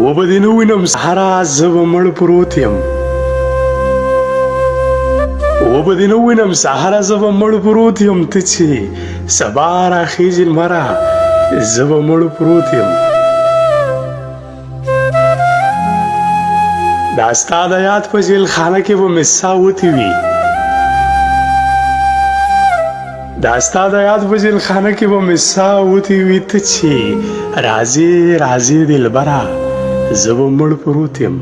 وبه دې نه وینم سهاره زه به مړ پروت یم وبه دې نه وینم سهاره زه به مړ پروت یم ته چې سبا راخیژې لمره زه به مړ پروت یم دا ستا د یاد په جیلخانه کې به مې ساه وتې وي دا ستا د یاد په جیلخانه کې به مې ساه وتې وي ته چې راځې راځې دلبره زه به مړ پروت یم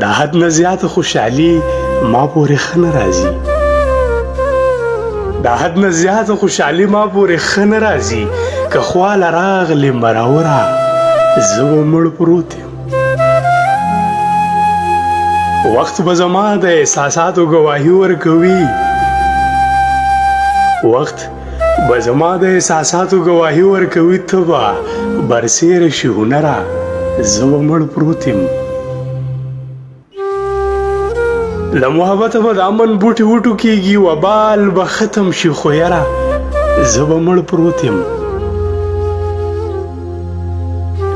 د حد نه زیاته خوشحالي ما پورې ښه نه راځي د حد نه زیاته خوشحالي ما پورې ښه نه راځي که خواله راغلې مرور زه به مړ پروت یم وخت به زما د احساساتو ګواهي ورکوي وخت به زما د احساساتو ګواهي ورکوي ته به برسېره شي هنره زه به مړ پروت یم له محبته به د امن بوټي وټوکېږي وبال به ختم شي خو یره زه به مړ پروت یم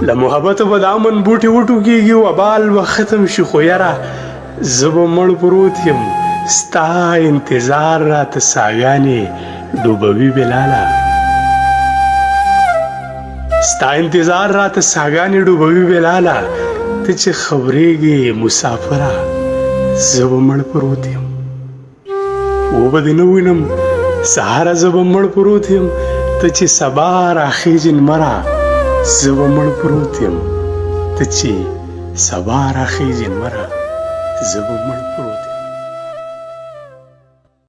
له محبته به د امن بوټي وټوکېږي وبال به ختم شي خو یره زه به مړ پروت یم ستا انتظار راته ساګانې ډوبوي بلاله ستا انتظار راته ساګانې ډوبوي بلاله ته چې خبرېږې مسافره زه به مړ پروت یم وبه دې نه وینم سهاره زه به مړ پروت یم ته چې سبا راخیژې لمره زه به مړ پروت یم ته چې سبا راخیژې لمره زه به مړ پروت